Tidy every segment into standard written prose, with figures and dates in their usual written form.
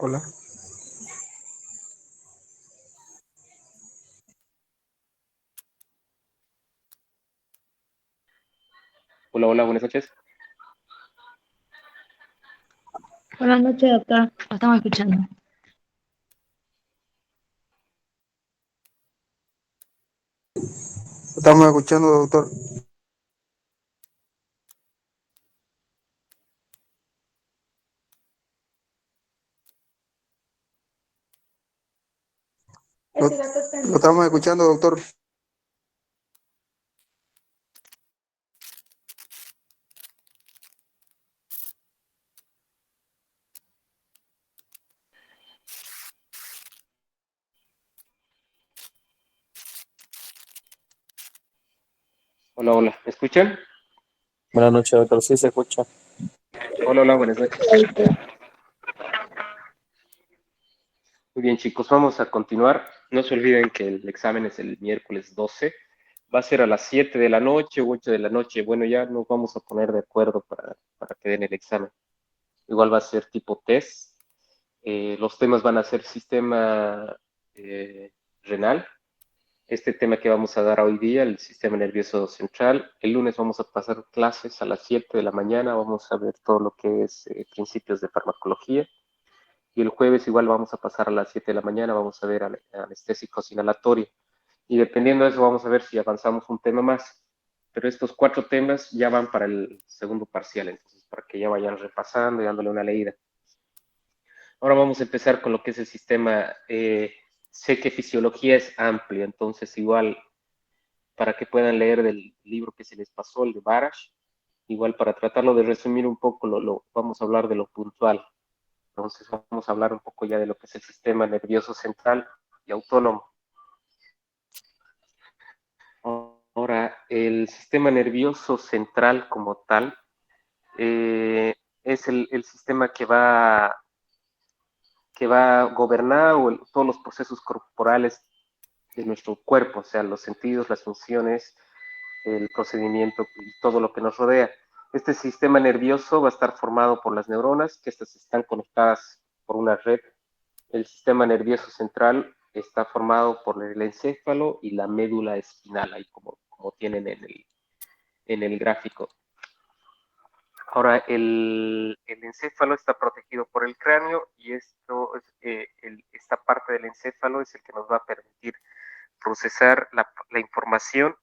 Hola, Hola, hola, buenas noches. Buenas noches, doctor. Lo estamos escuchando. estamos escuchando, doctor. Lo estamos escuchando, doctor. Hola, hola, ¿me escuchan? Buenas noches, doctor. Sí, se escucha. Hola, hola, buenas noches. Muy bien, chicos, vamos a continuar. No se olviden que el examen es el miércoles 12. Va a ser a las 7 de la noche o 8 de la noche. Bueno, ya nos vamos a poner de acuerdo para que den el examen. Igual va a ser tipo test. Los temas van a ser sistema renal. Este tema que vamos a dar hoy día, el sistema nervioso central. El lunes vamos a pasar clases a las 7 de la mañana. Vamos a ver todo lo que es principios de farmacología. Y el jueves igual vamos a pasar a las 7 de la mañana. Vamos a ver anestésicos inhalatorios. Y dependiendo de eso, vamos a ver si avanzamos un tema más. Pero estos 4 temas ya van para el segundo parcial. Entonces, para que ya vayan repasando y dándole una leída. Ahora vamos a empezar con lo que es el sistema. Sé que fisiología es amplio, entonces igual para que puedan leer del libro que se les pasó, el de Barash. Igual para tratarlo de resumir un poco, vamos a hablar de lo puntual. Entonces vamos a hablar un poco ya de lo que es el sistema nervioso central y autónomo. Ahora, el sistema nervioso central como tal es el sistema que va a gobernar todos los procesos corporales de nuestro cuerpo, o sea, los sentidos, las funciones, el procedimiento y todo lo que nos rodea. Este sistema nervioso va a estar formado por las neuronas, que estas están conectadas por una red. El sistema nervioso central está formado por el encéfalo y la médula espinal, ahí como tienen en el gráfico. Ahora, el encéfalo está protegido por el cráneo y esta parte del encéfalo es el que nos va a permitir procesar la información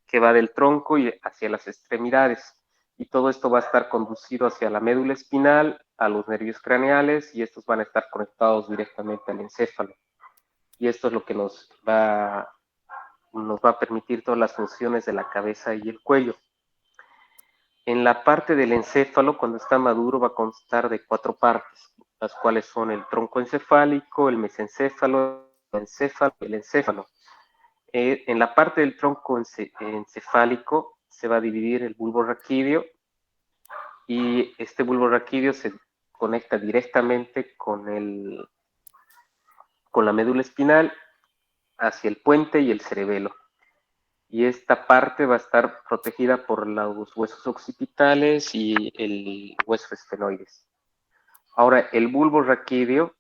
que va del tronco y hacia las extremidades. Y todo esto va a estar conducido hacia la médula espinal, a los nervios craneales, y estos van a estar conectados directamente al encéfalo. Y esto es lo que nos va a permitir todas las funciones de la cabeza y el cuello. En la parte del encéfalo, cuando está maduro, va a constar de 4 partes, las cuales son el tronco encefálico, el mesencéfalo, y el encéfalo. En la parte del tronco encefálico se va a dividir el bulbo raquídeo y este bulbo raquídeo se conecta directamente con la médula espinal hacia el puente y el cerebelo. Y esta parte va a estar protegida por los huesos occipitales y el hueso esfenoides. Ahora, el bulbo raquídeo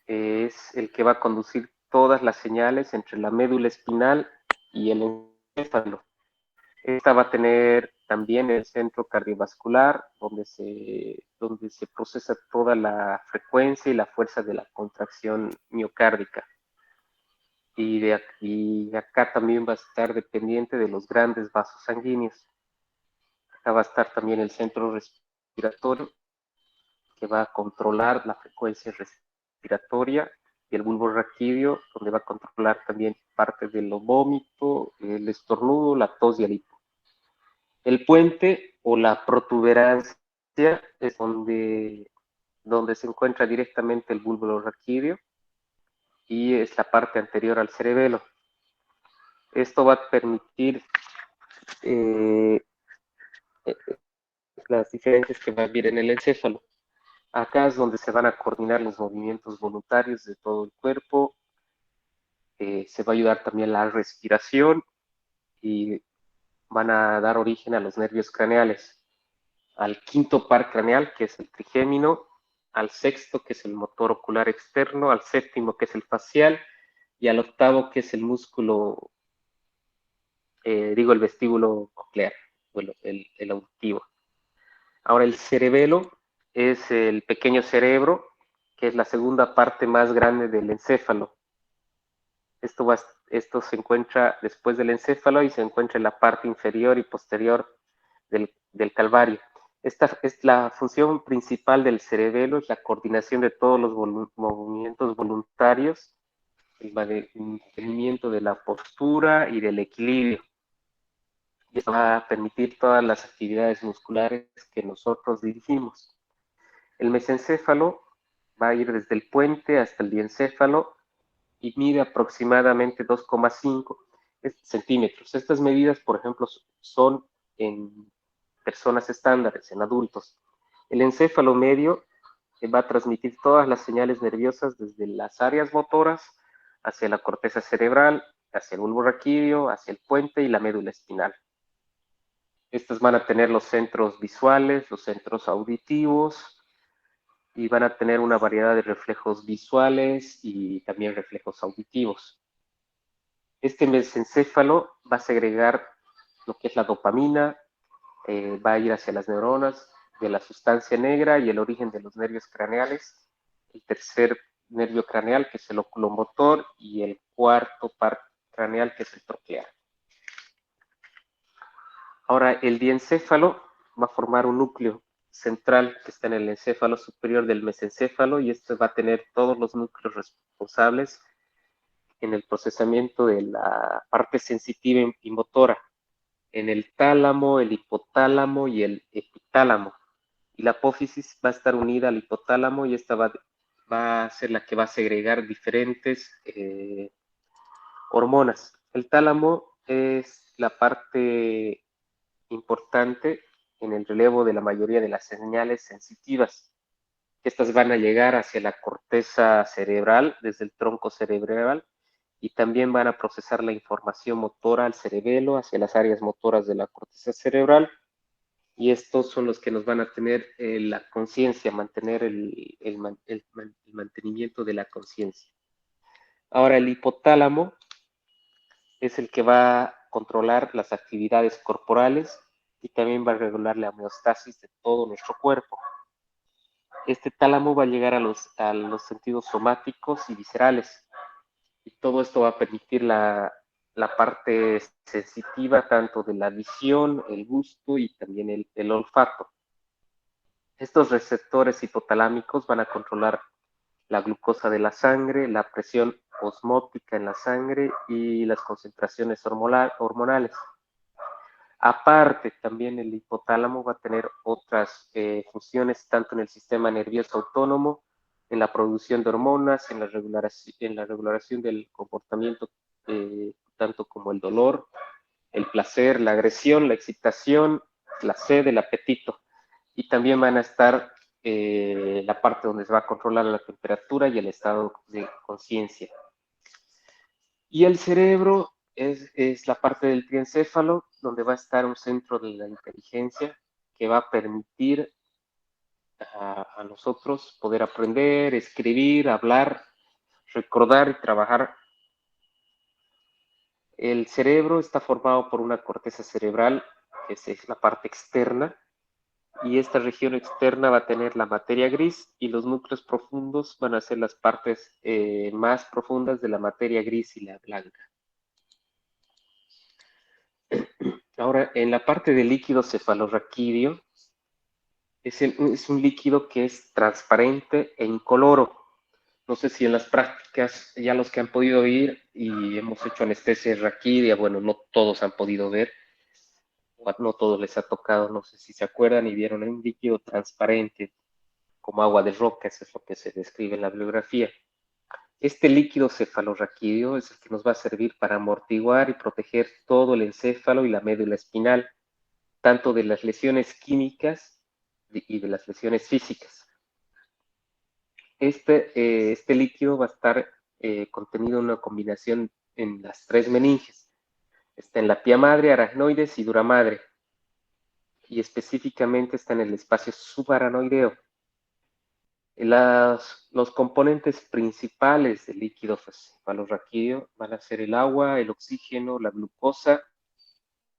es el que va a conducir todas las señales entre la médula espinal y el encéfalo. Esta va a tener también el centro cardiovascular, donde se procesa toda la frecuencia y la fuerza de la contracción miocárdica. Y acá también va a estar dependiente de los grandes vasos sanguíneos. Acá va a estar también el centro respiratorio, que va a controlar la frecuencia respiratoria, y el bulbo raquídeo, donde va a controlar también parte del vómito, el estornudo, la tos y el hipo. El puente o la protuberancia es donde se encuentra directamente el bulbo raquídeo y es la parte anterior al cerebelo. Esto va a permitir eh, las diferencias que va a haber en el encéfalo. Acá es donde se van a coordinar los movimientos voluntarios de todo el cuerpo. Se va a ayudar también la respiración y van a dar origen a los nervios craneales, al quinto par craneal, que es el trigémino, al sexto, que es el motor ocular externo, al séptimo, que es el facial, y al octavo, que es el músculo, el vestíbulo coclear, el auditivo. Ahora, el cerebelo es el pequeño cerebro, que es la segunda parte más grande del encéfalo. Esto se encuentra después del encéfalo y se encuentra en la parte inferior y posterior del calvario. Esta es la función principal del cerebelo, es la coordinación de todos los movimientos voluntarios, el mantenimiento de la postura y del equilibrio. Y esto va a permitir todas las actividades musculares que nosotros dirigimos. El mesencéfalo va a ir desde el puente hasta el diencéfalo y mide aproximadamente 2,5 centímetros. Estas medidas, por ejemplo, son en personas estándares, en adultos. El encéfalo medio va a transmitir todas las señales nerviosas desde las áreas motoras hacia la corteza cerebral, hacia el bulbo raquídeo, hacia el puente y la médula espinal. Estas van a tener los centros visuales, los centros auditivos, y van a tener una variedad de reflejos visuales y también reflejos auditivos. Este mesencéfalo va a segregar lo que es la dopamina, va a ir hacia las neuronas de la sustancia negra y el origen de los nervios craneales, el tercer nervio craneal, que es el oculomotor, y el cuarto par craneal, que es el troclear. Ahora, el diencéfalo va a formar un núcleo central que está en el encéfalo superior del mesencéfalo, y este va a tener todos los núcleos responsables en el procesamiento de la parte sensitiva y motora, en el tálamo, el hipotálamo y el epitálamo. Y la apófisis va a estar unida al hipotálamo, y esta va a ser la que va a segregar diferentes hormonas. El tálamo es la parte importante en el relevo de la mayoría de las señales sensitivas. Estas van a llegar hacia la corteza cerebral, desde el tronco cerebral, y también van a procesar la información motora al cerebelo, hacia las áreas motoras de la corteza cerebral, y estos son los que nos van a tener la conciencia, mantener el mantenimiento de la conciencia. Ahora, el hipotálamo es el que va a controlar las actividades corporales y también va a regular la homeostasis de todo nuestro cuerpo. Este tálamo va a llegar a los sentidos somáticos y viscerales, y todo esto va a permitir la parte sensitiva tanto de la visión, el gusto y también el olfato. Estos receptores hipotalámicos van a controlar la glucosa de la sangre, la presión osmótica en la sangre y las concentraciones hormonales. Aparte, también el hipotálamo va a tener otras funciones tanto en el sistema nervioso autónomo, en la producción de hormonas, en la regulación del comportamiento, tanto como el dolor, el placer, la agresión, la excitación, la sed, el apetito. Y también van a estar la parte donde se va a controlar la temperatura y el estado de conciencia. Y el cerebro es la parte del triencéfalo, donde va a estar un centro de la inteligencia que va a permitir a nosotros poder aprender, escribir, hablar, recordar y trabajar. El cerebro está formado por una corteza cerebral, que es la parte externa, y esta región externa va a tener la materia gris, y los núcleos profundos van a ser las partes más profundas de la materia gris y la blanca. Ahora, en la parte del líquido cefalorraquídeo, es un líquido que es transparente e incoloro. No sé si en las prácticas, ya los que han podido ir y hemos hecho anestesia raquídea, bueno, no todos han podido ver, no todos les ha tocado, no sé si se acuerdan y vieron un líquido transparente como agua de roca, eso es lo que se describe en la bibliografía. Este líquido cefalorraquídeo es el que nos va a servir para amortiguar y proteger todo el encéfalo y la médula espinal, tanto de las lesiones químicas y de las lesiones físicas. Este líquido va a estar contenido en una combinación en las tres meninges. Está en la pía madre, aracnoides y dura madre, y específicamente está en el espacio subaranoideo. Los componentes principales del líquido cefalorraquídeo van a ser el agua, el oxígeno, la glucosa,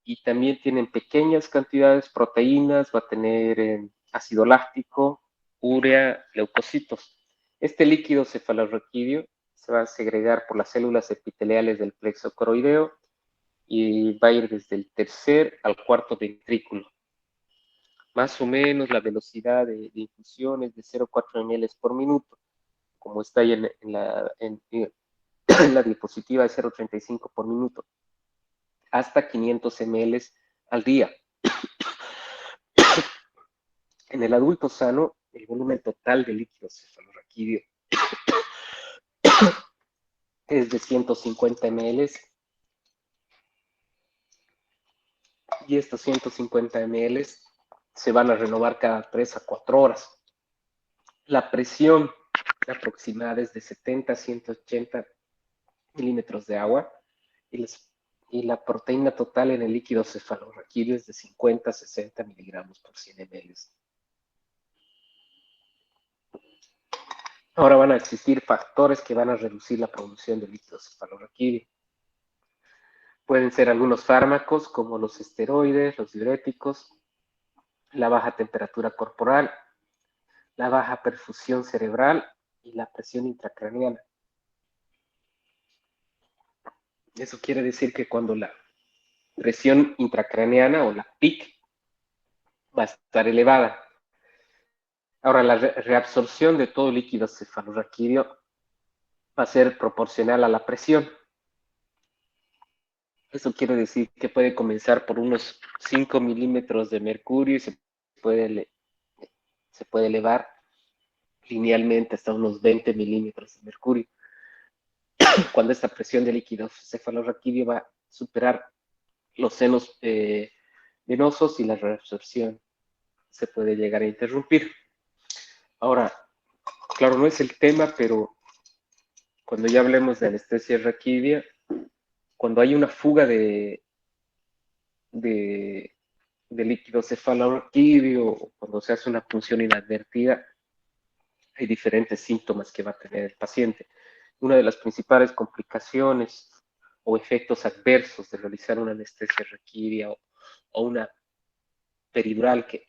y también tienen pequeñas cantidades proteínas, va a tener ácido láctico, urea, leucocitos. Este líquido cefalorraquídeo se va a segregar por las células epiteliales del plexo coroideo y va a ir desde el tercer al cuarto ventrículo. Más o menos la velocidad de infusión es de 0,4 ml por minuto, como está ahí en la diapositiva de 0,35 por minuto, hasta 500 ml al día. En el adulto sano, el volumen total de líquido cefalorraquídeo es de 150 ml, y estos 150 ml se van a renovar cada 3 a 4 horas. La presión aproximada es de 70 a 180 milímetros de agua, y la proteína total en el líquido cefalorraquídeo es de 50 a 60 miligramos por 100 ml. Ahora van a existir factores que van a reducir la producción de líquido cefalorraquídeo. Pueden ser algunos fármacos como los esteroides, los diuréticos, la baja temperatura corporal, la baja perfusión cerebral y la presión intracraneana. Eso quiere decir que cuando la presión intracraneana o la PIC va a estar elevada. Ahora, la reabsorción de todo líquido cefalorraquídeo va a ser proporcional a la presión. Eso quiere decir que puede comenzar por unos 5 milímetros de mercurio y se puede elevar linealmente hasta unos 20 milímetros de mercurio, cuando esta presión de líquido cefalorraquídeo va a superar los senos venosos y la reabsorción se puede llegar a interrumpir. Ahora, claro, no es el tema, pero cuando ya hablemos de anestesia raquídea, cuando hay una fuga de líquido cefalorraquídeo, cuando se hace una punción inadvertida, hay diferentes síntomas que va a tener el paciente. Una de las principales complicaciones o efectos adversos de realizar una anestesia raquídea o una peridural que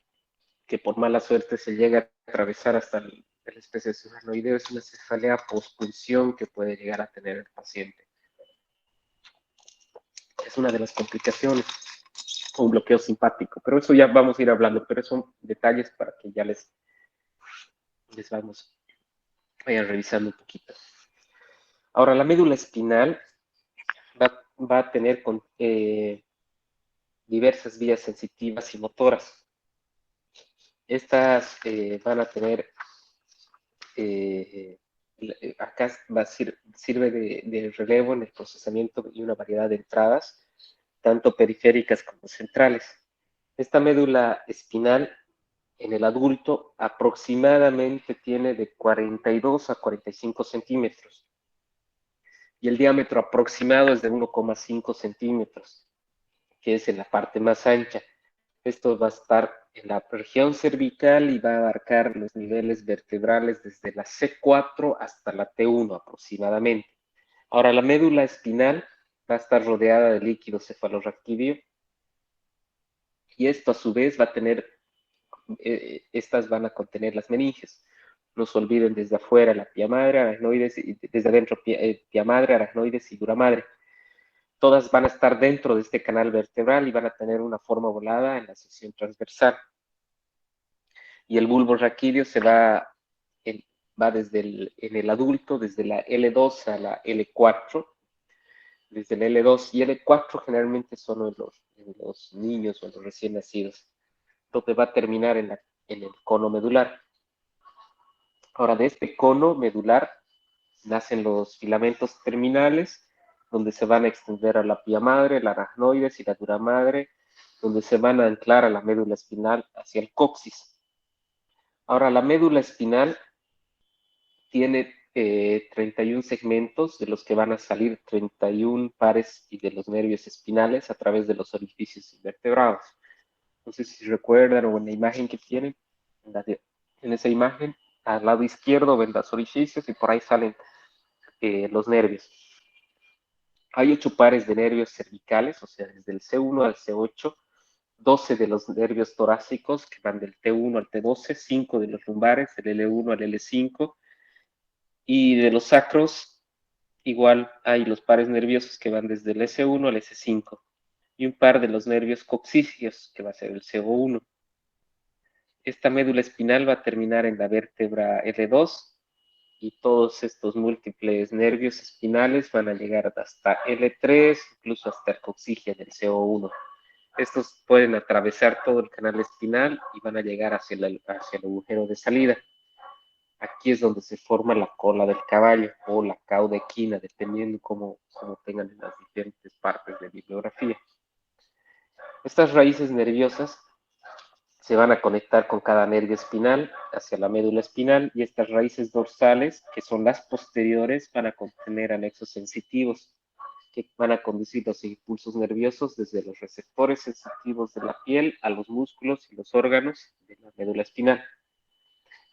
por mala suerte se llega a atravesar hasta el especie aracnoideo es una cefalea postpunción que puede llegar a tener el paciente. Es una de las complicaciones, o un bloqueo simpático, pero eso ya vamos a ir hablando, pero son detalles para que ya les vayan revisando un poquito. Ahora, la médula espinal va a tener diversas vías sensitivas y motoras. Estas van a tener, acá sirve de relevo en el procesamiento y una variedad de entradas, tanto periféricas como centrales. Esta médula espinal en el adulto aproximadamente tiene de 42 a 45 centímetros y el diámetro aproximado es de 1,5 centímetros, que es en la parte más ancha. Esto va a estar en la región cervical y va a abarcar los niveles vertebrales desde la C4 hasta la T1 aproximadamente. Ahora, la médula espinal va a estar rodeada de líquido cefalorraquídeo y esto a su vez va a tener, estas van a contener las meninges. No se olviden, desde afuera la pía madre, aracnoides, y desde adentro pía madre, aracnoides y dura madre. Todas van a estar dentro de este canal vertebral y van a tener una forma volada en la sección transversal. Y el bulbo raquídeo va en el adulto desde la L2 a la L4. Desde la L2 y L4 generalmente son en los niños o en los recién nacidos, donde va a terminar en el cono medular. Ahora, de este cono medular nacen los filamentos terminales, donde se van a extender a la pía madre, la aracnoides y la dura madre, donde se van a anclar a la médula espinal hacia el coxis. Ahora, la médula espinal tiene 31 segmentos, de los que van a salir 31 pares y de los nervios espinales a través de los orificios invertebrados. No sé si recuerdan o en la imagen que tienen, en esa imagen al lado izquierdo ven los orificios y por ahí salen los nervios. Hay 8 pares de nervios cervicales, o sea, desde el C1 al C8, 12 de los nervios torácicos que van del T1 al T12, 5 de los lumbares, del L1 al L5, y de los sacros, igual hay los pares nerviosos que van desde el S1 al S5, y un par de los nervios coccígeos, que va a ser el CO1. Esta médula espinal va a terminar en la vértebra L2, y todos estos múltiples nervios espinales van a llegar hasta L3, incluso hasta el coccígeo del CO1. Estos pueden atravesar todo el canal espinal y van a llegar hacia el agujero de salida. Aquí es donde se forma la cola del caballo o la cauda equina, dependiendo cómo tengan en las diferentes partes de bibliografía. Estas raíces nerviosas se van a conectar con cada nervio espinal hacia la médula espinal, y estas raíces dorsales, que son las posteriores, van a contener anexos sensitivos que van a conducir los impulsos nerviosos desde los receptores sensitivos de la piel a los músculos y los órganos de la médula espinal.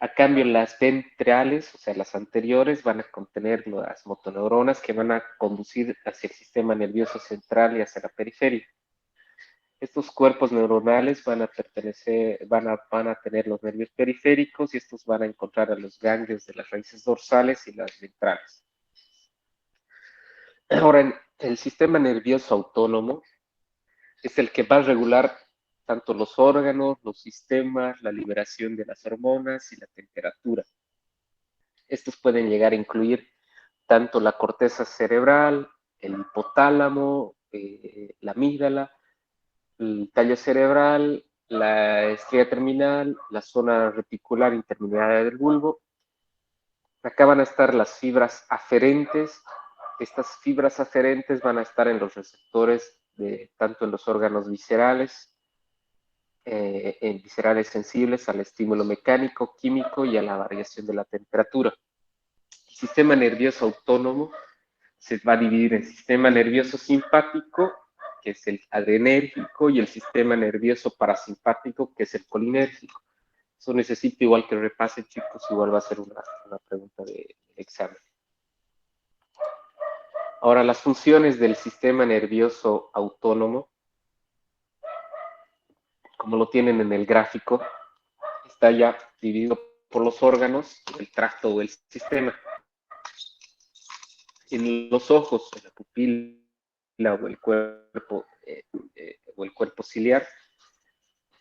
A cambio, las ventrales, o sea, las anteriores, van a contener las motoneuronas que van a conducir hacia el sistema nervioso central y hacia la periferia. Estos cuerpos neuronales van a tener los nervios periféricos, y estos van a encontrar a los ganglios de las raíces dorsales y las ventrales. Ahora, el sistema nervioso autónomo es el que va a regular tanto los órganos, los sistemas, la liberación de las hormonas y la temperatura. Estos pueden llegar a incluir tanto la corteza cerebral, el hipotálamo, la amígdala, el tallo cerebral, la estrella terminal, la zona reticular intermediaria del bulbo. Acá van a estar las fibras aferentes. Estas fibras aferentes van a estar en los receptores tanto en los órganos viscerales, en viscerales sensibles al estímulo mecánico, químico y a la variación de la temperatura. El sistema nervioso autónomo se va a dividir en sistema nervioso simpático, que es el adrenérgico, y el sistema nervioso parasimpático, que es el colinérgico. Eso necesito igual que repasen, chicos, igual va a ser una pregunta de examen. Ahora, las funciones del sistema nervioso autónomo, como lo tienen en el gráfico, está ya dividido por los órganos, el tracto o el sistema. En los ojos, en la pupila o el cuerpo ciliar,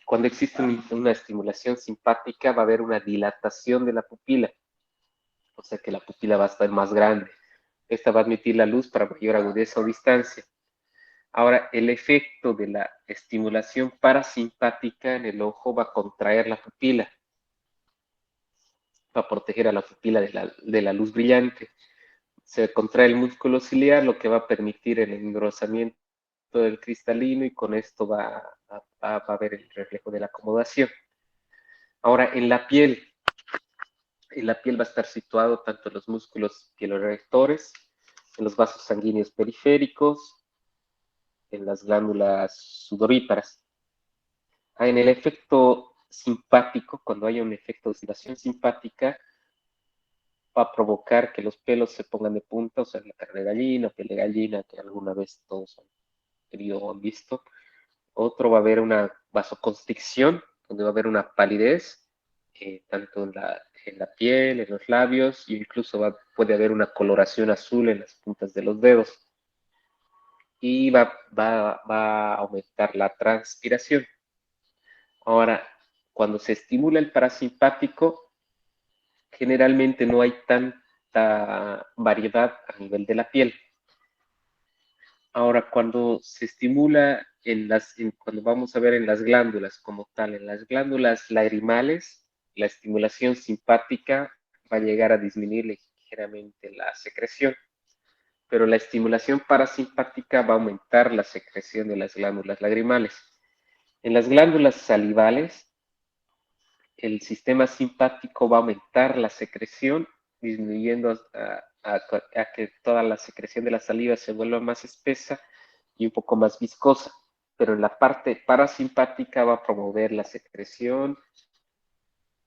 cuando existe una estimulación simpática, va a haber una dilatación de la pupila, o sea que la pupila va a estar más grande. Esta va a admitir la luz para mayor agudeza o distancia. Ahora, el efecto de la estimulación parasimpática en el ojo va a contraer la pupila, va a proteger a la pupila de la luz brillante. Se contrae el músculo ciliar, lo que va a permitir el engrosamiento del cristalino, y con esto va a haber el reflejo de la acomodación. Ahora, en la piel va a estar situado tanto en los músculos pielorreactores, en los vasos sanguíneos periféricos, en las glándulas sudoríparas. En el efecto simpático, cuando haya un efecto de estimulación simpática, va a provocar que los pelos se pongan de punta, o sea, la carne de gallina, piel de gallina, que alguna vez todos han tenido o han visto. Otro, va a haber una vasoconstricción, donde va a haber una palidez, tanto en la piel, en los labios, e incluso puede haber una coloración azul en las puntas de los dedos. Y va a aumentar la transpiración. Ahora, cuando se estimula el parasimpático, generalmente no hay tanta variedad a nivel de la piel. Ahora, cuando se estimula cuando vamos a ver en las glándulas como tal, en las glándulas lagrimales, la estimulación simpática va a llegar a disminuir ligeramente la secreción, pero la estimulación parasimpática va a aumentar la secreción de las glándulas lagrimales. En las glándulas salivales, el sistema simpático va a aumentar la secreción, disminuyendo a que toda la secreción de la saliva se vuelva más espesa y un poco más viscosa. Pero en la parte parasimpática va a promover la secreción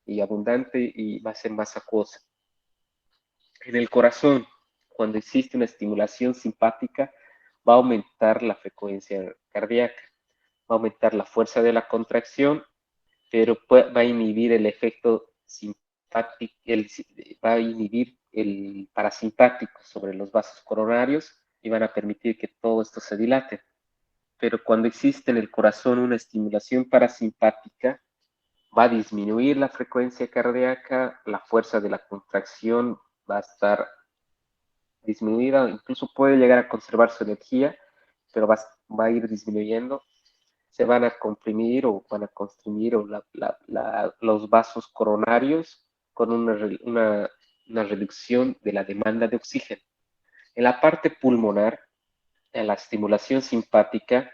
y abundante y va a ser más acuosa. En el corazón, cuando existe una estimulación simpática, va a aumentar la frecuencia cardíaca, va a aumentar la fuerza de la contracción, pero va a inhibir el efecto simpático, va a inhibir el parasimpático sobre los vasos coronarios y van a permitir que todo esto se dilate. Pero cuando existe en el corazón una estimulación parasimpática, va a disminuir la frecuencia cardíaca, la fuerza de la contracción va a estar disminuida, incluso puede llegar a conservar su energía, pero va a ir disminuyendo. Se van a comprimir o van a constreñir los vasos coronarios con una reducción de la demanda de oxígeno. En la parte pulmonar, en la estimulación simpática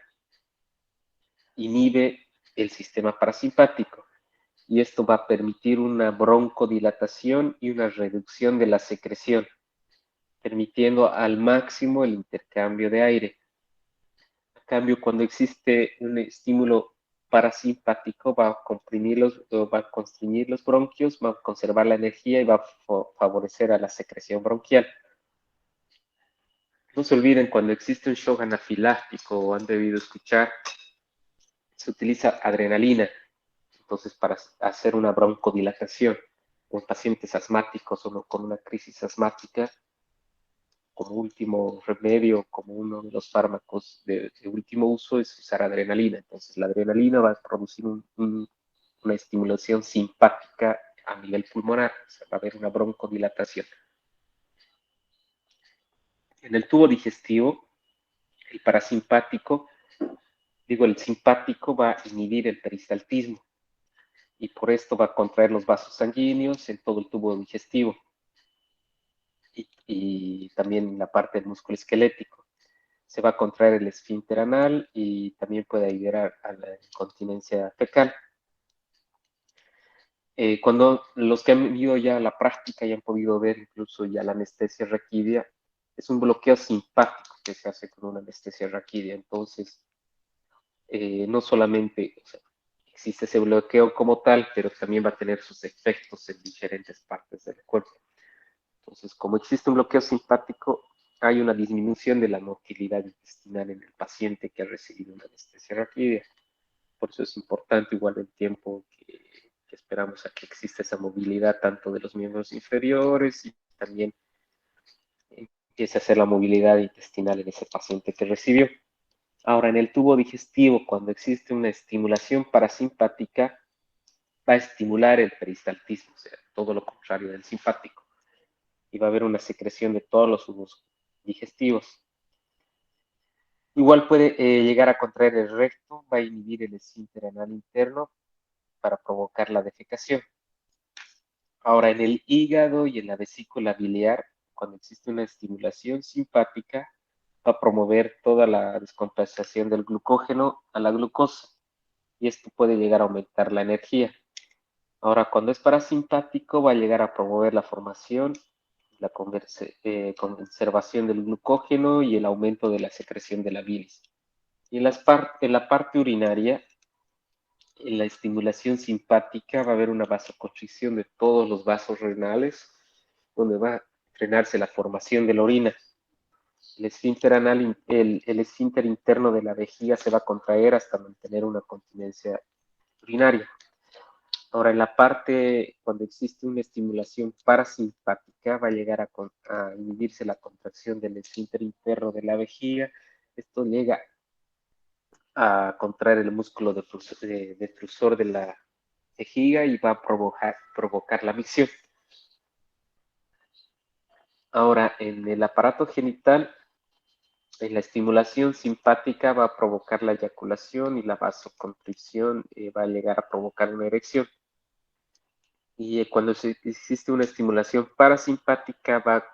inhibe el sistema parasimpático y esto va a permitir una broncodilatación y una reducción de la secreción, permitiendo al máximo el intercambio de aire. En cambio, cuando existe un estímulo parasimpático, va a constreñir los bronquios, va a conservar la energía y va a favorecer a la secreción bronquial. No se olviden, cuando existe un shock anafiláctico o han debido escuchar, se utiliza adrenalina, entonces para hacer una broncodilatación en pacientes asmáticos o con una crisis asmática, como último remedio, como uno de los fármacos de último uso, es usar adrenalina. Entonces la adrenalina va a producir una estimulación simpática a nivel pulmonar, o sea, va a haber una broncodilatación. En el tubo digestivo, el parasimpático, el simpático va a inhibir el peristaltismo y por esto va a contraer los vasos sanguíneos en todo el tubo digestivo y también la parte del músculo esquelético. Se va a contraer el esfínter anal y también puede ayudar a la incontinencia fecal. Cuando los que han ido ya a la práctica y han podido ver incluso ya la anestesia raquídea, es un bloqueo simpático que se hace con una anestesia raquídea. Entonces, no solamente existe ese bloqueo como tal, pero también va a tener sus efectos en diferentes partes del cuerpo. Entonces, como existe un bloqueo simpático, hay una disminución de la motilidad intestinal en el paciente que ha recibido una anestesia raquídea. Por eso es importante igual el tiempo que esperamos a que exista esa movilidad tanto de los miembros inferiores y también empiece a hacer la movilidad intestinal en ese paciente que recibió. Ahora, en el tubo digestivo, cuando existe una estimulación parasimpática, va a estimular el peristaltismo, o sea, todo lo contrario del simpático. Y va a haber una secreción de todos los jugos digestivos. Igual puede llegar a contraer el recto, va a inhibir el esfínter anal interno para provocar la defecación. Ahora, en el hígado y en la vesícula biliar, cuando existe una estimulación simpática, va a promover toda la descompensación del glucógeno a la glucosa y esto puede llegar a aumentar la energía. Ahora, cuando es parasimpático, va a llegar a promover la formación, la conservación del glucógeno y el aumento de la secreción de la bilis. Y en la parte urinaria, en la estimulación simpática va a haber una vasoconstricción de todos los vasos renales, donde va a frenarse la formación de la orina. El esfínter anal, el esfínter interno de la vejiga se va a contraer hasta mantener una continencia urinaria. Ahora, en la parte, cuando existe una estimulación parasimpática, va a llegar a inhibirse la contracción del esfínter interno de la vejiga. Esto llega a contraer el músculo detrusor de la vejiga y va a provocar la micción. Ahora, en el aparato genital, en la estimulación simpática va a provocar la eyaculación y la vasoconstricción va a llegar a provocar una erección. Y cuando existe una estimulación parasimpática va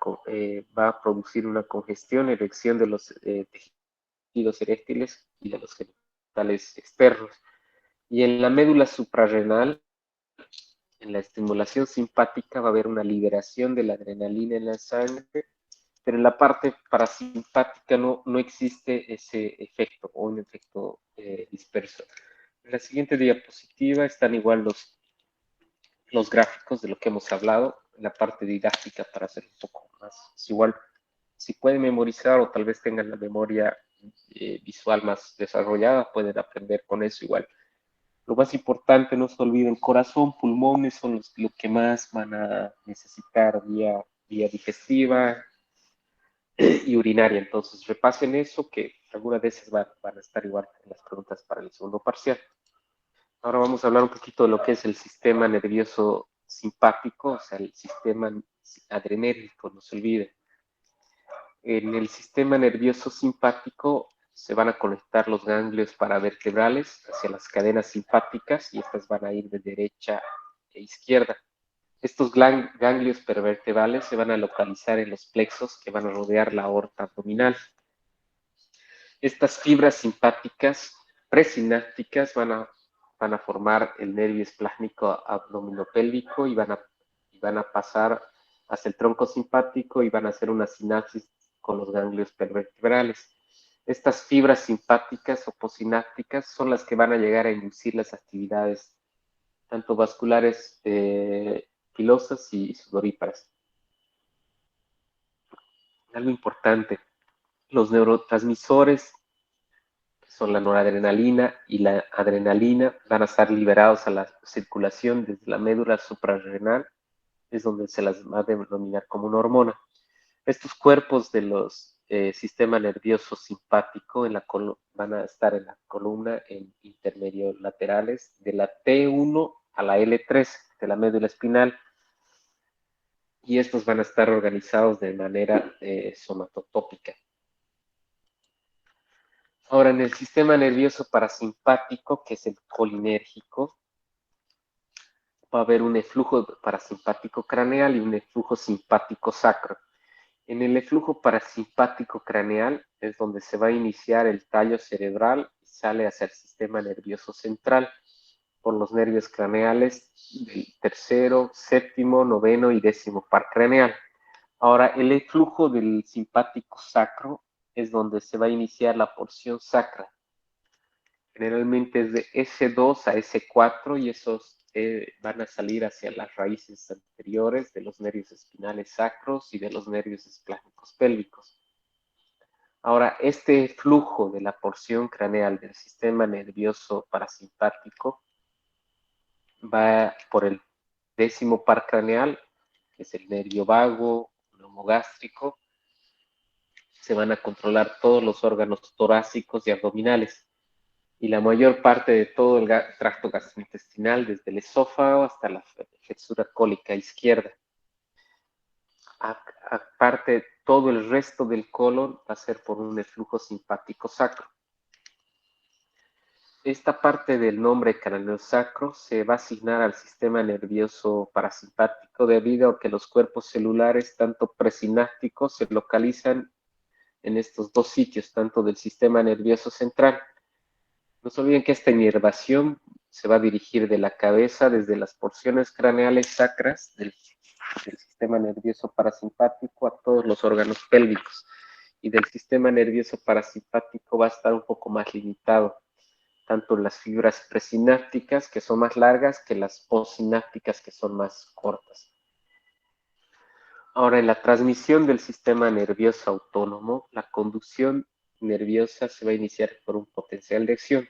a producir una congestión, erección de los tejidos eréctiles y de los genitales externos. Y en la médula suprarrenal, en la estimulación simpática va a haber una liberación de la adrenalina en la sangre, pero en la parte parasimpática no existe ese efecto o un efecto disperso. En la siguiente diapositiva están igual los gráficos de lo que hemos hablado, la parte didáctica para hacer un poco más. Es igual, si pueden memorizar o tal vez tengan la memoria visual más desarrollada, pueden aprender con eso igual. Lo más importante, no se olviden, corazón, pulmones son lo que más van a necesitar vía digestiva y urinaria. Entonces, repasen eso, que algunas veces van a estar igual en las preguntas para el segundo parcial. Ahora vamos a hablar un poquito de lo que es el sistema nervioso simpático, o sea, el sistema adrenérgico, no se olvide. En el sistema nervioso simpático se van a conectar los ganglios paravertebrales hacia las cadenas simpáticas y estas van a ir de derecha e izquierda. Estos ganglios paravertebrales se van a localizar en los plexos que van a rodear la aorta abdominal. Estas fibras simpáticas presinápticas van a formar el nervio esplásmico abdominopélvico y van a pasar hacia el tronco simpático y van a hacer una sinapsis con los ganglios vertebrales. Estas fibras simpáticas o posinápticas son las que van a llegar a inducir las actividades tanto vasculares, pilosas y sudoríparas. Algo importante, los neurotransmisores, que son la noradrenalina y la adrenalina, van a estar liberados a la circulación desde la médula suprarrenal, es donde se las va a denominar como una hormona. Estos cuerpos de los sistema nervioso simpático van a estar en la columna en intermedio laterales de la T1 a la L3 de la médula espinal, y estos van a estar organizados de manera somatotópica. Ahora, en el sistema nervioso parasimpático, que es el colinérgico, va a haber un eflujo parasimpático craneal y un eflujo simpático sacro. En el eflujo parasimpático craneal es donde se va a iniciar el tallo cerebral y sale hacia el sistema nervioso central por los nervios craneales del tercero, séptimo, noveno y décimo par craneal. Ahora, el eflujo del simpático sacro es donde se va a iniciar la porción sacra. Generalmente es de S2 a S4 y esos van a salir hacia las raíces anteriores de los nervios espinales sacros y de los nervios esplásmicos pélvicos. Ahora, este flujo de la porción craneal del sistema nervioso parasimpático va por el décimo par craneal, que es el nervio vago, neumogástrico. Se van a controlar todos los órganos torácicos y abdominales y la mayor parte de todo el tracto gastrointestinal, desde el esófago hasta la flexura cólica izquierda. Aparte, todo el resto del colon va a ser por un eflujo simpático sacro. Esta parte del nombre craneosacro se va a asignar al sistema nervioso parasimpático debido a que los cuerpos celulares, tanto presinápticos, se localizan en estos dos sitios, tanto del sistema nervioso central. No se olviden que esta inervación se va a dirigir de la cabeza desde las porciones craneales sacras del sistema nervioso parasimpático a todos los órganos pélvicos. Y del sistema nervioso parasimpático va a estar un poco más limitado, tanto las fibras presinápticas, que son más largas, que las postsinápticas, que son más cortas. Ahora, en la transmisión del sistema nervioso autónomo, la conducción nerviosa se va a iniciar por un potencial de acción.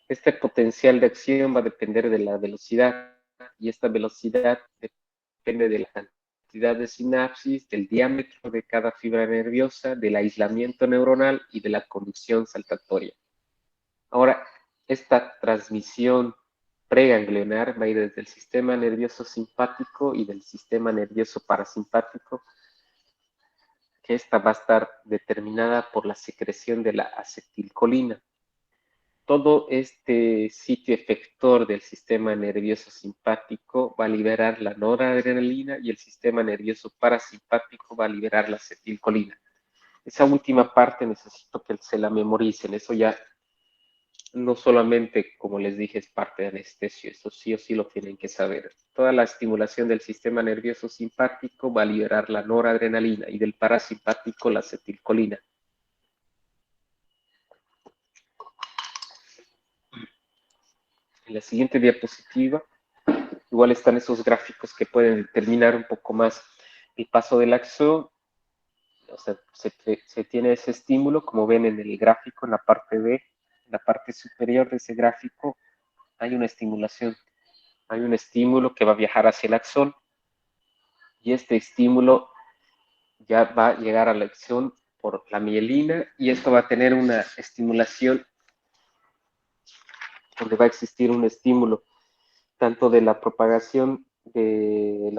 Este potencial de acción va a depender de la velocidad y esta velocidad depende de la cantidad de sinapsis, del diámetro de cada fibra nerviosa, del aislamiento neuronal y de la conducción saltatoria. Ahora, esta transmisión preganglionar va a ir desde el sistema nervioso simpático y del sistema nervioso parasimpático, que esta va a estar determinada por la secreción de la acetilcolina. Todo este sitio efector del sistema nervioso simpático va a liberar la noradrenalina y el sistema nervioso parasimpático va a liberar la acetilcolina. Esa última parte necesito que se la memoricen. Eso ya no solamente, como les dije, es parte de anestesio. Eso sí o sí lo tienen que saber. Toda la estimulación del sistema nervioso simpático va a liberar la noradrenalina y del parasimpático la acetilcolina. En la siguiente diapositiva igual están esos gráficos que pueden determinar un poco más el paso del axón. O sea, se tiene ese estímulo, como ven en el gráfico, en la parte B, en la parte superior de ese gráfico, hay una estimulación. Hay un estímulo que va a viajar hacia el axón y este estímulo ya va a llegar a la acción por la mielina y esto va a tener una estimulación donde va a existir un estímulo tanto de la propagación de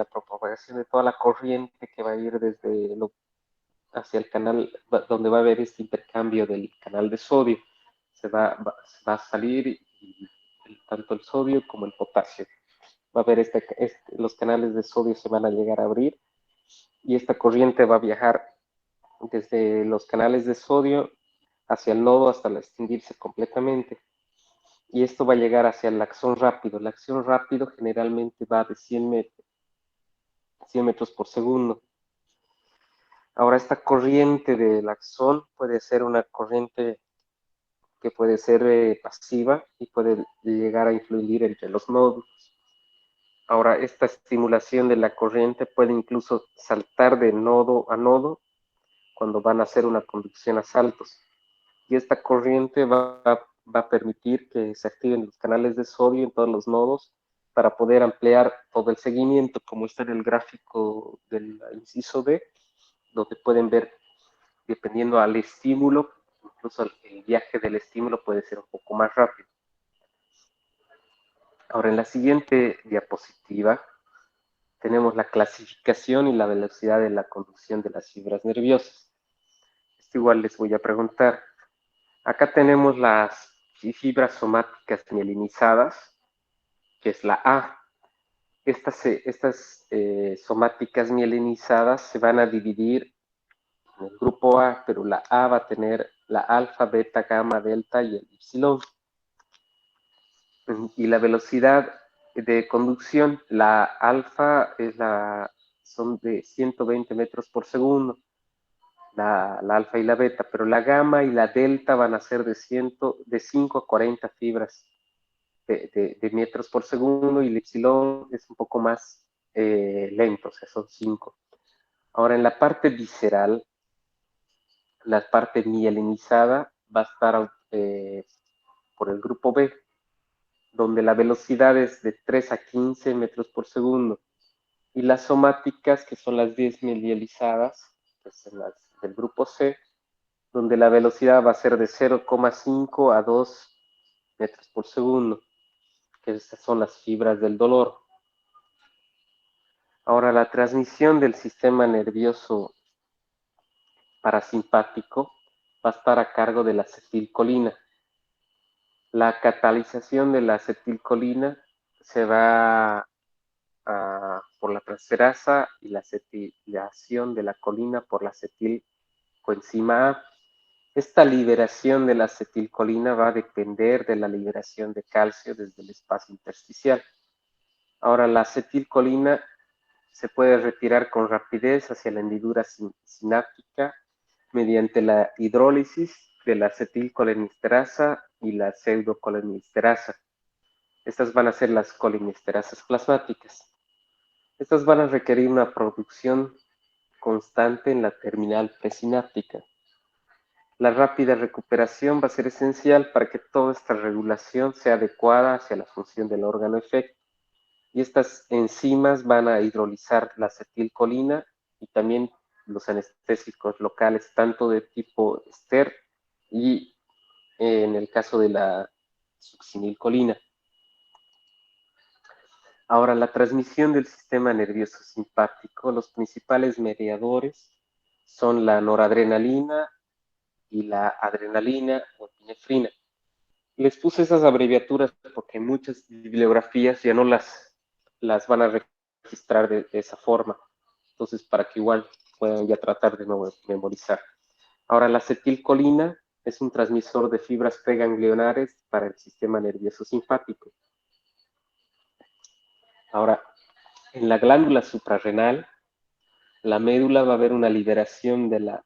toda la corriente que va a ir desde hacia el canal donde va a haber este intercambio del canal de sodio. Va a salir tanto el sodio como el potasio. Va a haber los canales de sodio se van a llegar a abrir y esta corriente va a viajar desde los canales de sodio hacia el nodo hasta extinguirse completamente. Y esto va a llegar hacia el axón rápido. El axón rápido generalmente va de 100 metros por segundo. Ahora, esta corriente del axón puede ser una corriente que puede ser pasiva y puede llegar a influir entre los nodos. Ahora, esta estimulación de la corriente puede incluso saltar de nodo a nodo cuando van a hacer una conducción a saltos. Y esta corriente va a permitir que se activen los canales de sodio en todos los nodos para poder ampliar todo el seguimiento, como está en el gráfico del inciso D, donde pueden ver, dependiendo al estímulo, incluso el viaje del estímulo puede ser un poco más rápido. Ahora, en la siguiente diapositiva, tenemos la clasificación y la velocidad de la conducción de las fibras nerviosas. Esto igual les voy a preguntar. Acá tenemos las fibras somáticas mielinizadas, que es la A. Estas somáticas mielinizadas se van a dividir en el grupo A, pero la A va a tener la alfa, beta, gamma, delta y el epsilon. Y la velocidad de conducción, la alfa son de 120 metros por segundo, la alfa y la beta, pero la gamma y la delta van a ser de 5 a 40 fibras de metros por segundo y el epsilon es un poco más lento, o sea, son 5. Ahora, en la parte visceral, la parte mielinizada va a estar por el grupo B, donde la velocidad es de 3 a 15 metros por segundo. Y las somáticas, que son las 10 mielinizadas, que son las del grupo C, donde la velocidad va a ser de 0,5 a 2 metros por segundo, que estas son las fibras del dolor. Ahora, la transmisión del sistema nervioso parasimpático va a estar a cargo de la acetilcolina. La catalización de la acetilcolina se va por la transferasa y la acetilación de la colina por la acetilcoenzima A. Esta liberación de la acetilcolina va a depender de la liberación de calcio desde el espacio intersticial. Ahora, la acetilcolina se puede retirar con rapidez hacia la hendidura sináptica mediante la hidrólisis de la acetilcolinesterasa y la pseudocolinesterasa. Estas van a ser las colinesterasas plasmáticas. Estas van a requerir una producción constante en la terminal presináptica. La rápida recuperación va a ser esencial para que toda esta regulación sea adecuada hacia la función del órgano efecto. Y estas enzimas van a hidrolizar la acetilcolina y también los anestésicos locales, tanto de tipo ester y en el caso de la succinilcolina. Ahora, la transmisión del sistema nervioso simpático, los principales mediadores son la noradrenalina y la adrenalina o epinefrina. Les puse esas abreviaturas porque muchas bibliografías ya no las van a registrar de esa forma. Entonces, para que igual puedan ya tratar de memorizar. Ahora, la acetilcolina es un transmisor de fibras preganglionares para el sistema nervioso simpático. Ahora, en la glándula suprarrenal, la médula va a haber una liberación de la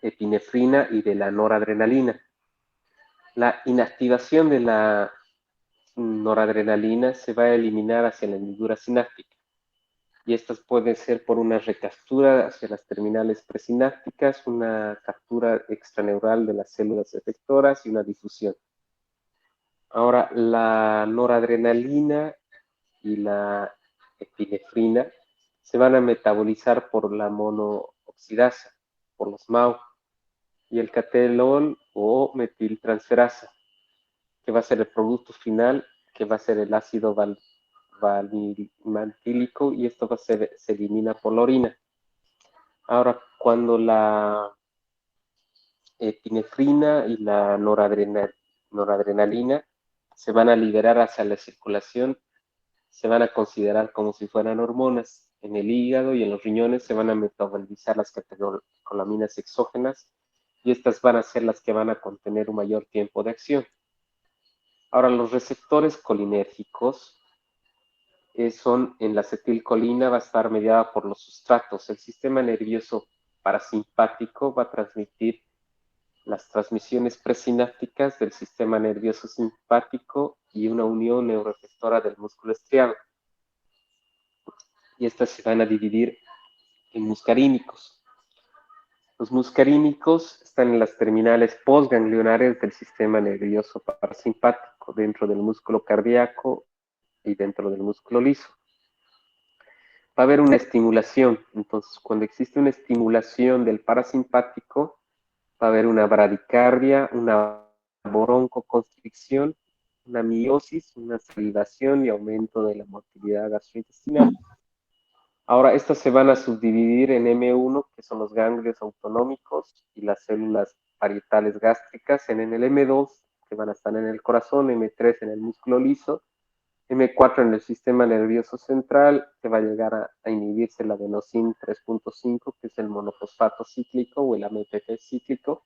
epinefrina y de la noradrenalina. La inactivación de la noradrenalina se va a eliminar hacia la hendidura sináptica. Y estas pueden ser por una recaptura hacia las terminales presinápticas, una captura extraneural de las células efectoras y una difusión. Ahora, la noradrenalina y la epinefrina se van a metabolizar por la monooxidasa, por los MAO, y el catelol o metiltransferasa, que va a ser el producto final, que va a ser el ácido valinilmantílico, y esto se elimina por la orina. Ahora, cuando la epinefrina y la noradrenalina se van a liberar hacia la circulación, se van a considerar como si fueran hormonas. En el hígado y en los riñones se van a metabolizar las catecolaminas exógenas y estas van a ser las que van a contener un mayor tiempo de acción. Ahora, los receptores colinérgicos son en la acetilcolina, va a estar mediada por los sustratos. El sistema nervioso parasimpático va a transmitir las transmisiones presinápticas del sistema nervioso simpático y una unión neuroefectora del músculo estriado. Y estas se van a dividir en muscarínicos. Los muscarínicos están en las terminales postganglionares del sistema nervioso parasimpático, dentro del músculo cardíaco y dentro del músculo liso. Va a haber una estimulación. Entonces, cuando existe una estimulación del parasimpático, va a haber una bradicardia, una broncoconstricción, una miosis, una salivación y aumento de la motilidad gastrointestinal. Ahora, estas se van a subdividir en M1, que son los ganglios autonómicos y las células parietales gástricas, en el M2, que van a estar en el corazón, M3 en el músculo liso, M4 en el sistema nervioso central, que va a llegar a inhibirse el adenosín 3.5, que es el monofosfato cíclico o el AMPP cíclico,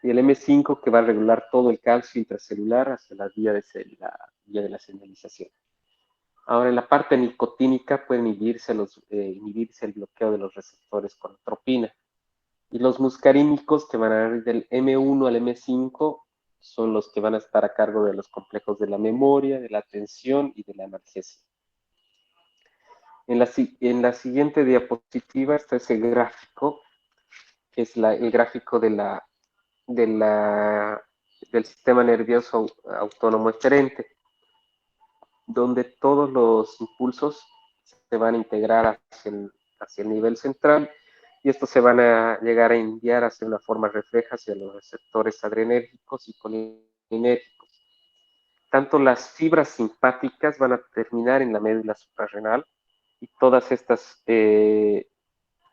y el M5, que va a regular todo el calcio intracelular hacia la vía de la señalización. Ahora, en la parte nicotínica puede inhibirse el bloqueo de los receptores con atropina. Y los muscarínicos, que van a ir del M1 al M5, son los que van a estar a cargo de los complejos de la memoria, de la atención y de la analgesia. En la siguiente diapositiva está ese gráfico, que es el gráfico del sistema nervioso autónomo eferente, donde todos los impulsos se van a integrar hacia el nivel central y estos se van a llegar a enviar hacia una forma refleja hacia los receptores adrenérgicos y colinérgicos. Tanto las fibras simpáticas van a terminar en la médula suprarrenal y todas estas de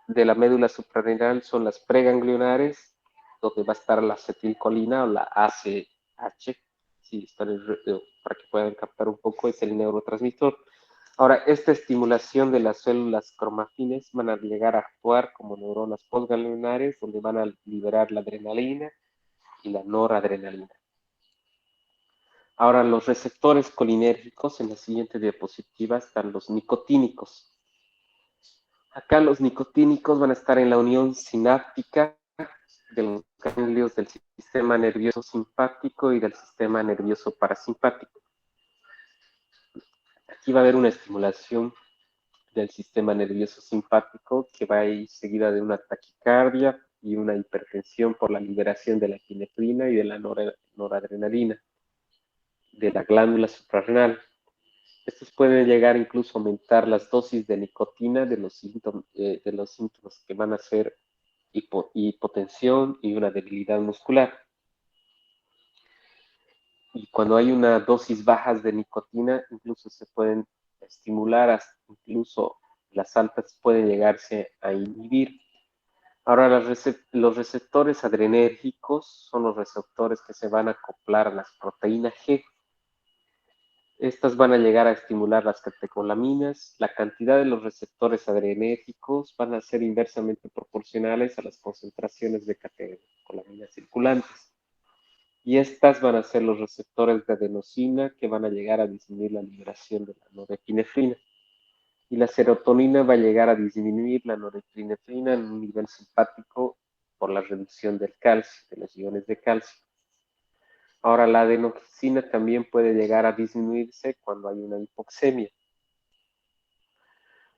la médula suprarrenal son las preganglionares, donde va a estar la acetilcolina o la ACH, para que puedan captar un poco, es el neurotransmisor. Ahora, esta estimulación de las células cromafines van a llegar a actuar como neuronas postganglionares, donde van a liberar la adrenalina y la noradrenalina. Ahora, los receptores colinérgicos, en la siguiente diapositiva están los nicotínicos. Acá los nicotínicos van a estar en la unión sináptica de los ganglios del sistema nervioso simpático y del sistema nervioso parasimpático. Aquí va a haber una estimulación del sistema nervioso simpático que va a ir seguida de una taquicardia y una hipertensión por la liberación de la epinefrina y de la noradrenalina de la glándula suprarrenal. Estos pueden llegar incluso a aumentar las dosis de nicotina de los síntomas que van a ser hipotensión y una debilidad muscular. Y cuando hay una dosis bajas de nicotina, incluso se pueden estimular, incluso las altas pueden llegarse a inhibir. Ahora, los receptores adrenérgicos son los receptores que se van a acoplar a las proteínas G. Estas van a llegar a estimular las catecolaminas. La cantidad de los receptores adrenérgicos van a ser inversamente proporcionales a las concentraciones de catecolaminas circulantes. Y estas van a ser los receptores de adenosina que van a llegar a disminuir la liberación de la norepinefrina. Y la serotonina va a llegar a disminuir la norepinefrina en un nivel simpático por la reducción del calcio, de los iones de calcio. Ahora, la adenosina también puede llegar a disminuirse cuando hay una hipoxemia.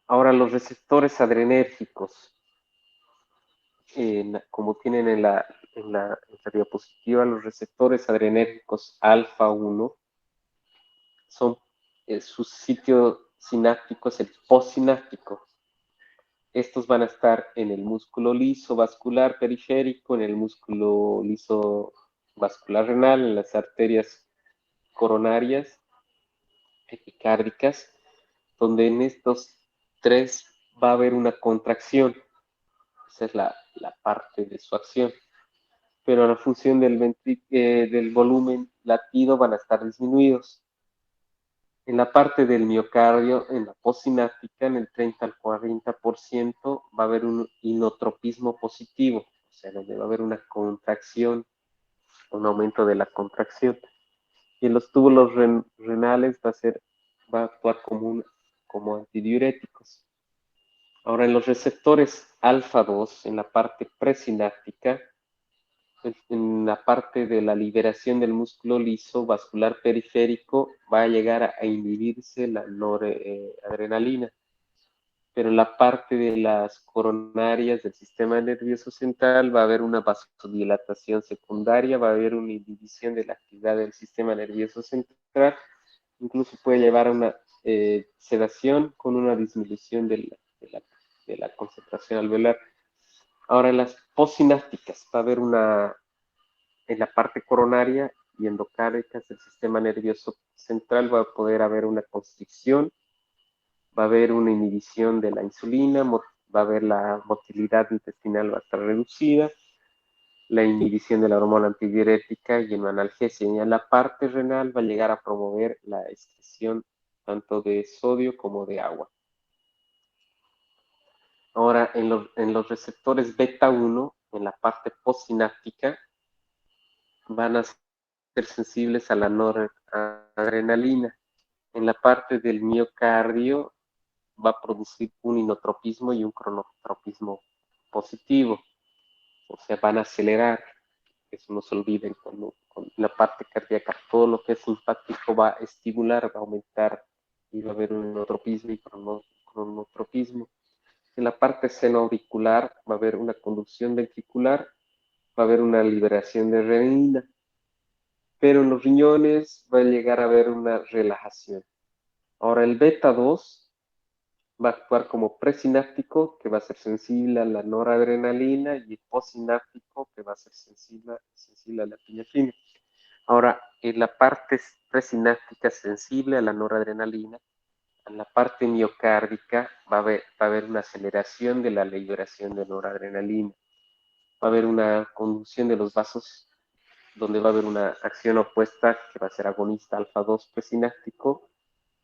Ahora, los receptores adrenérgicos, como tienen en la diapositiva, los receptores adrenérgicos alfa 1 son su sitio sináptico es el postsináptico. Estos van a estar en el músculo liso vascular periférico, en el músculo liso vascular renal, en las arterias coronarias, epicárdicas, donde en estos tres va a haber una contracción. Esa es la parte de su acción. Pero la función del volumen latido van a estar disminuidos. En la parte del miocardio, en la postsináptica, en el 30 al 40%, va a haber un inotropismo positivo, o sea, donde va a haber una contracción, un aumento de la contracción. Y en los túbulos renales va a actuar como antidiuréticos. Ahora, en los receptores alfa 2, en la parte presináptica, en la parte de la liberación del músculo liso vascular periférico, va a llegar a inhibirse la noradrenalina. Pero en la parte de las coronarias del sistema nervioso central va a haber una vasodilatación secundaria, va a haber una inhibición de la actividad del sistema nervioso central, incluso puede llevar a una sedación con una disminución de la concentración alveolar. Ahora, en las postsinápticas va a haber en la parte coronaria y endocárdicas del sistema nervioso central va a poder haber una constricción, va a haber una inhibición de la insulina, va a haber la motilidad intestinal va a estar reducida, la inhibición de la hormona antidiurética y una analgesia. Y en la parte renal va a llegar a promover la excreción tanto de sodio como de agua. Ahora, en los receptores beta 1, en la parte postsináptica, van a ser sensibles a la noradrenalina. En la parte del miocardio va a producir un inotropismo y un cronotropismo positivo, o sea, van a acelerar. Eso no se olviden, con la parte cardíaca, todo lo que es simpático va a estimular, va a aumentar y va a haber un inotropismo y cronotropismo. En la parte senoauricular va a haber una conducción ventricular, va a haber una liberación de renina, pero en los riñones va a llegar a haber una relajación. Ahora, el beta 2 va a actuar como presináptico, que va a ser sensible a la noradrenalina, y el postsináptico, que va a ser sensible a la epinefrina. Ahora, en la parte presináptica sensible a la noradrenalina, en la parte miocárdica va a haber una aceleración de la liberación de noradrenalina. Va a haber una conducción de los vasos donde va a haber una acción opuesta que va a ser agonista alfa 2 presináptico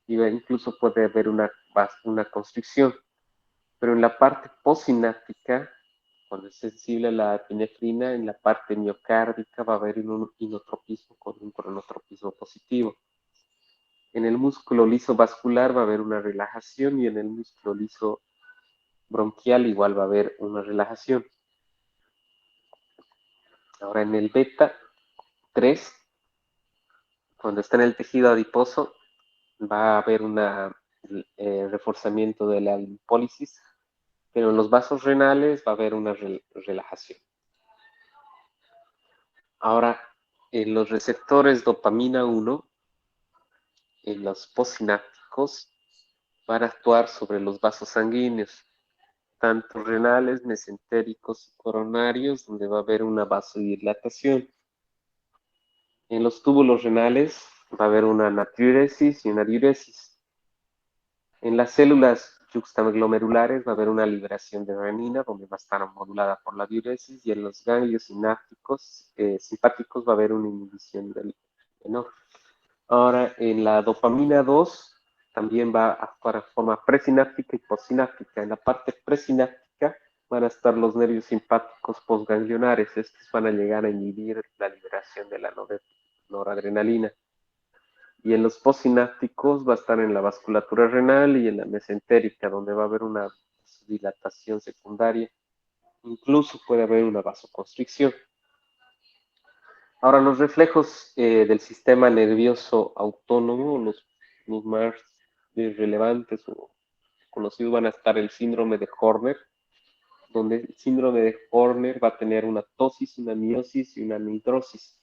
y incluso puede haber una constricción. Pero en la parte postsináptica, cuando es sensible a la epinefrina, en la parte miocárdica va a haber un inotropismo con un cronotropismo positivo. En el músculo liso vascular va a haber una relajación y en el músculo liso bronquial igual va a haber una relajación. Ahora en el beta 3, cuando está en el tejido adiposo, va a haber un reforzamiento de la lipólisis, pero en los vasos renales va a haber una relajación. Ahora, en los receptores dopamina 1, en los postsinápticos, van a actuar sobre los vasos sanguíneos, tanto renales, mesentéricos y coronarios, donde va a haber una vasodilatación. En los túbulos renales va a haber una natriuresis y una diuresis. En las células juxtaglomerulares va a haber una liberación de renina, donde va a estar modulada por la diuresis, y en los ganglios simpáticos va a haber una inhibición del menor. Ahora, en la dopamina 2 también va a actuar de forma presináptica y postsináptica. En la parte presináptica van a estar los nervios simpáticos postganglionares. Estos van a llegar a inhibir la liberación de la noradrenalina. Y en los postsinápticos va a estar en la vasculatura renal y en la mesentérica, donde va a haber una dilatación secundaria. Incluso puede haber una vasoconstricción. Ahora, los reflejos del sistema nervioso autónomo, los más relevantes o conocidos van a estar el síndrome de Horner, donde el síndrome de Horner va a tener una tosis, una miosis y una nitrosis.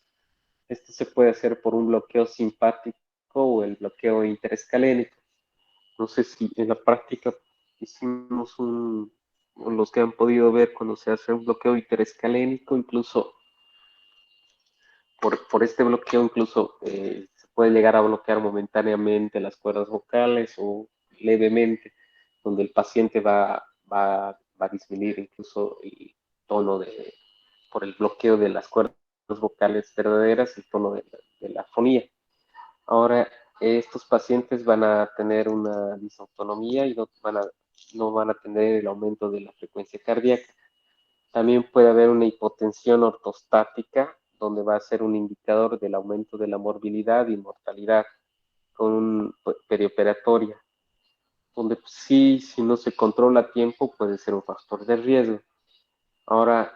Esto se puede hacer por un bloqueo simpático o el bloqueo interescalénico. No sé si en la práctica hicimos o los que han podido ver cuando se hace un bloqueo interescalénico, incluso por este bloqueo, incluso se puede llegar a bloquear momentáneamente las cuerdas vocales o levemente, donde el paciente va a disminuir incluso el tono por el bloqueo de las cuerdas vocales verdaderas, el tono de la fonía. Ahora, estos pacientes van a tener una disautonomía y no van a tener el aumento de la frecuencia cardíaca. También puede haber una hipotensión ortostática, donde va a ser un indicador del aumento de la morbilidad y mortalidad con un perioperatoria, donde sí, si no se controla a tiempo, puede ser un factor de riesgo. Ahora,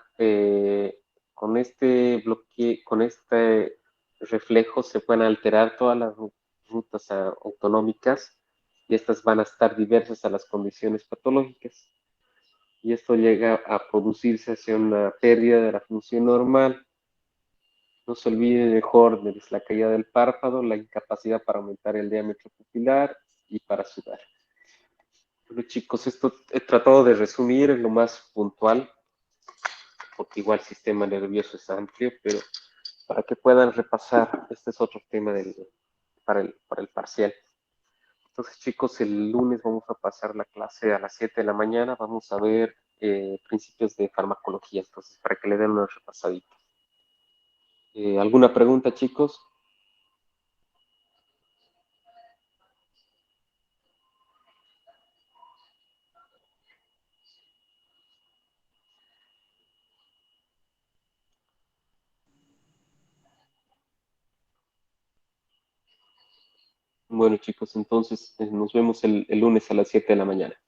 con este reflejo se pueden alterar todas las rutas autonómicas y estas van a estar diversas a las condiciones patológicas. Y esto llega a producirse hacia una pérdida de la función normal. No se olviden el Horner, es la caída del párpado, la incapacidad para aumentar el diámetro pupilar y para sudar. Bueno, chicos, esto he tratado de resumir en lo más puntual, porque igual el sistema nervioso es amplio, pero para que puedan repasar, este es otro tema para el parcial. Entonces, chicos, el lunes vamos a pasar la clase a las 7 de la mañana, vamos a ver principios de farmacología, entonces, para que le den una repasadita. ¿Alguna pregunta, chicos? Bueno, chicos, entonces nos vemos el lunes a las 7 de la mañana.